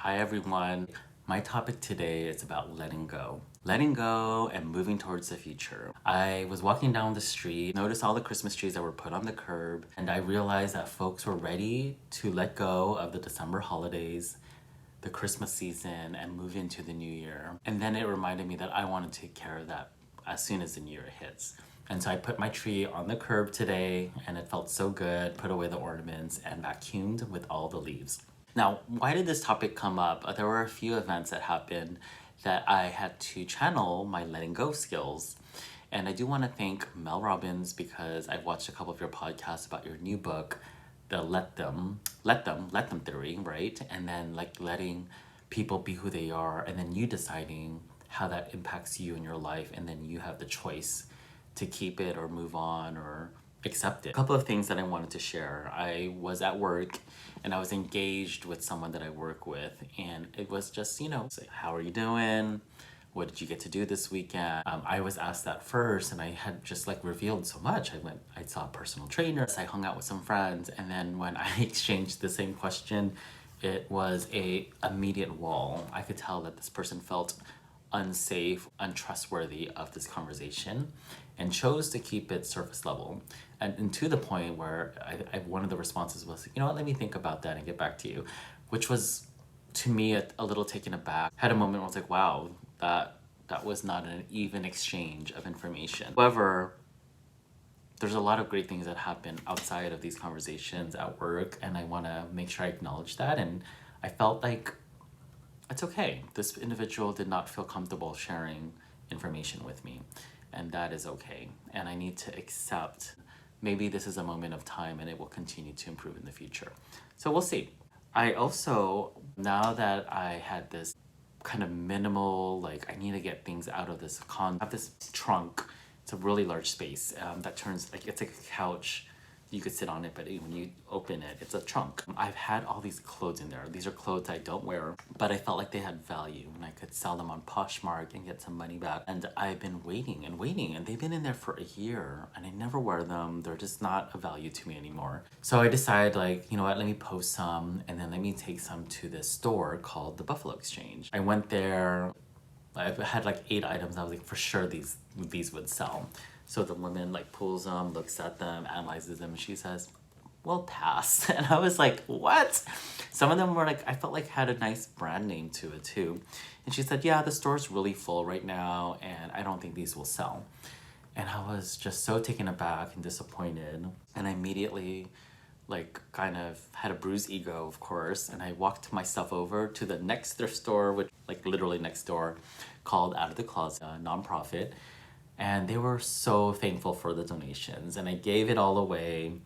Hi everyone. My topic today is about letting go. Letting go and moving towards the future. I was walking down the street, noticed all the Christmas trees that were put on the curb, and I realized that folks were ready to let go of the December holidays, the Christmas season, and move into the new year. And then it reminded me that I want to take care of that as soon as the new year hits. And so I put my tree on the curb today, and it felt so good, put away the ornaments, and vacuumed with all the leaves. Now, why did this topic come up? There were a few events that happened that I had to channel my letting go skills. And I do want to thank Mel Robbins because I've watched a couple of your podcasts about your new book, the let them theory, right? And then like letting people be who they are, and then you deciding how that impacts you in your life, and then you have the choice to keep it or move on or accept it. A couple of things that I wanted to share. I was at work and I was engaged with someone that I work with, and it was just, say, how are you doing? What did you get to do this weekend? I was asked that first, and I had just like revealed so much. I saw a personal trainer, I hung out with some friends, and then when I exchanged the same question, it was a immediate wall. I could tell that this person felt unsafe, untrustworthy of this conversation, and chose to keep it surface level. And to the point where one of the responses was, you know what, let me think about that and get back to you, which was to me a little taken aback. Had a moment where I was like, wow, that was not an even exchange of information. However, there's a lot of great things that happen outside of these conversations at work, and I want to make sure I acknowledge that. And I felt like it's okay. This individual did not feel comfortable sharing information with me, and that is okay. And I need to accept maybe this is a moment of time and it will continue to improve in the future. So we'll see. I also, now that I had this kind of minimal, like I need to get things out of this I have this trunk. It's a really large space that turns like, it's like a couch. You could sit on it, but when you open it, it's a trunk. I've had all these clothes in there. These are clothes I don't wear, but I felt like they had value and I could sell them on Poshmark and get some money back. And I've been waiting, and they've been in there for a year, and I never wear them. They're just not of value to me anymore. So I decided, like, you know what, let me post some, and then let me take some to this store called the Buffalo Exchange. I went there. I had like 8 items. I was like, for sure these would sell. So the woman like pulls them, looks at them, analyzes them, and she says, well, pass. And I was like, what? Some of them were like, I felt like had a nice brand name to it too. And she said, yeah, the store's really full right now, and I don't think these will sell. And I was just so taken aback and disappointed. And I immediately like kind of had a bruised ego, of course, and I walked myself over to the next thrift store, which like literally next door, called Out of the Closet, a nonprofit. And they were so thankful for the donations, and I gave it all away.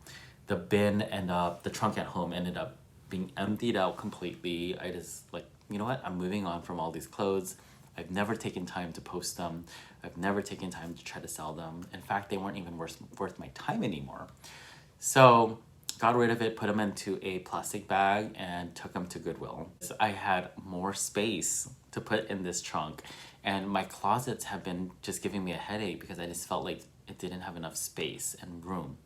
The the trunk at home ended up being emptied out completely. I just like, you know what, I'm moving on from all these clothes. I've never taken time to post them. I've never taken time to try to sell them. In fact, they weren't even worth my time anymore. So got rid of it, put them into a plastic bag, and took them to Goodwill. So I had more space to put in this trunk, and my closets have been just giving me a headache because I just felt like it didn't have enough space and room.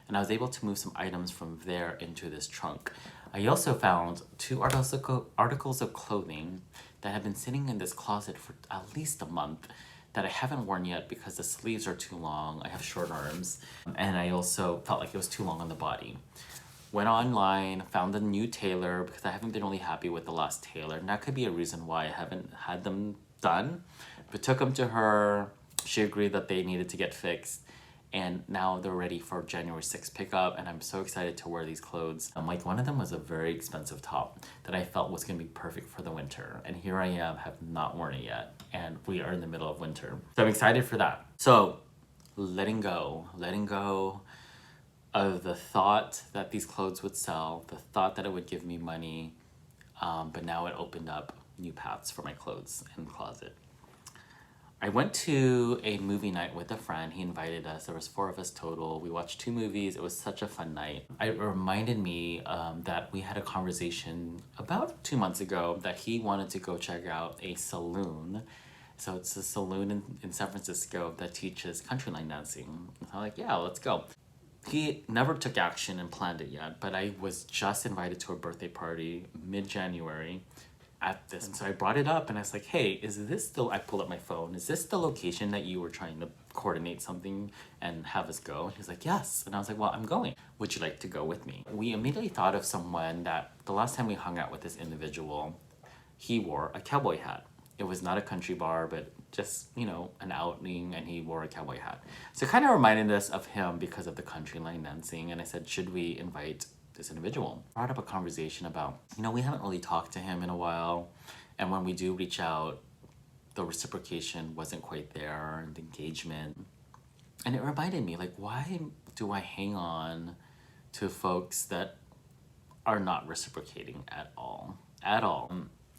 And I was able to move some items from there into this trunk. I also found 2 articles of clothing that have been sitting in this closet for at least a month that I haven't worn yet because the sleeves are too long. I have short arms, and I also felt like it was too long on the body. Went online, found a new tailor because I haven't been really happy with the last tailor, and that could be a reason why I haven't had them done. But took them to her. She agreed that they needed to get fixed, and now they're ready for January 6th pickup, and I'm so excited to wear these clothes. Like one of them was a very expensive top that I felt was gonna be perfect for the winter, and here I am, have not worn it yet, and we are in the middle of winter. So I'm excited for that. So letting go of the thought that these clothes would sell, the thought that it would give me money, but now it opened up new paths for my clothes and closet. I went to a movie night with a friend. He invited us. There was 4 of us total. We watched 2 movies. It was such a fun night. It reminded me that we had a conversation about 2 months ago that he wanted to go check out a saloon. So it's a saloon in San Francisco that teaches country line dancing. So I'm like, yeah, let's go. He never took action and planned it yet, but I was just invited to a birthday party mid-January. at this. And so I brought it up and I was like, hey, is this still, I pulled up my phone, is this the location that you were trying to coordinate something and have us go? And he's like, yes. And I was like, well, I'm going. Would you like to go with me? We immediately thought of someone that the last time we hung out with this individual, he wore a cowboy hat. It was not a country bar, but just, you know, an outing, and he wore a cowboy hat. So it kind of reminded us of him because of the country line dancing. And I said, should we invite this individual? I brought up a conversation about, you know, we haven't really talked to him in a while. And when we do reach out, the reciprocation wasn't quite there, and the engagement. And it reminded me, like, why do I hang on to folks that are not reciprocating at all? At all.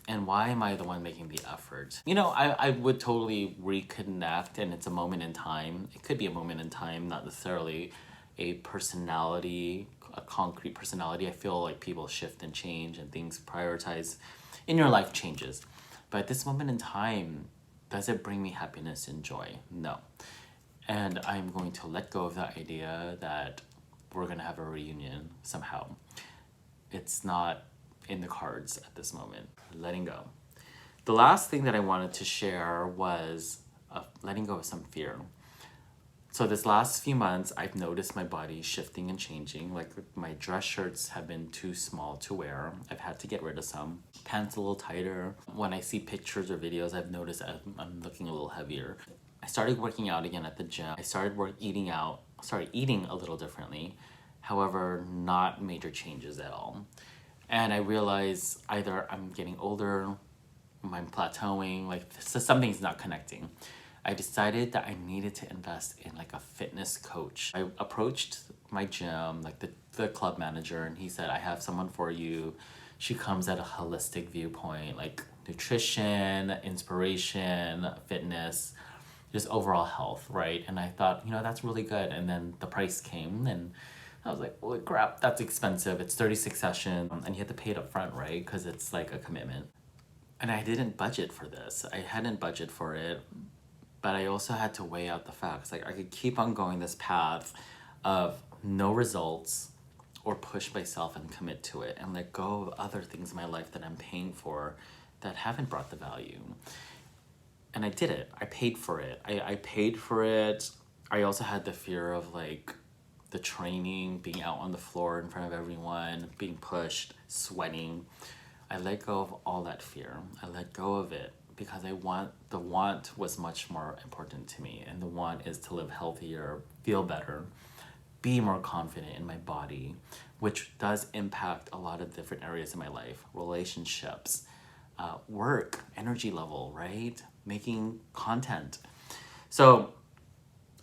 And why am I the one making the effort? You know, I would totally reconnect, and it's a moment in time. It could be a moment in time, not necessarily a personality, a concrete personality. I feel like people shift and change, and things prioritize in your life changes. But at this moment in time, does it bring me happiness and joy? No. And I'm going to let go of that idea that we're going to have a reunion somehow. It's not in the cards at this moment. Letting go. The last thing that I wanted to share was letting go of some fear. So this last few months, I've noticed my body shifting and changing. Like, my dress shirts have been too small to wear. I've had to get rid of some. Pants a little tighter. When I see pictures or videos, I've noticed I'm looking a little heavier. I started working out again at the gym. I started eating a little differently. However, not major changes at all. And I realized either I'm getting older, I'm plateauing, like something's not connecting. I decided that I needed to invest in like a fitness coach. I approached my gym, like the club manager, and he said, I have someone for you. She comes at a holistic viewpoint, like nutrition, inspiration, fitness, just overall health, right? And I thought, you know, that's really good. And then the price came, and I was like, holy crap, that's expensive. It's 36 sessions, and you have to pay it up front, right? Because it's like a commitment. And I didn't budget for this. I hadn't budgeted for it, but I also had to weigh out the facts. Like, I could keep on going this path of no results, or push myself and commit to it and let go of other things in my life that I'm paying for that haven't brought the value. And I did it. I paid for it. I paid for it. I also had the fear of like the training, being out on the floor in front of everyone, being pushed, sweating. I let go of all that fear. I let go of it because the want was much more important to me. And the want is to live healthier, feel better, be more confident in my body, which does impact a lot of different areas in my life. Relationships, work, energy level, right? Making content. So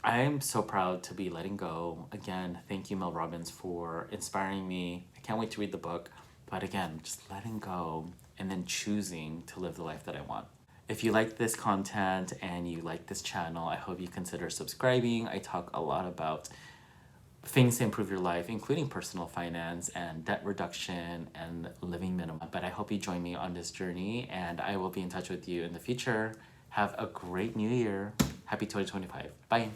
I am so proud to be letting go. Again, thank you, Mel Robbins, for inspiring me. I can't wait to read the book. But again, just letting go and then choosing to live the life that I want. If you like this content and you like this channel, I hope you consider subscribing. I talk a lot about things to improve your life, including personal finance and debt reduction and living minimum. But I hope you join me on this journey, and I will be in touch with you in the future. Have a great new year. Happy 2025. Bye.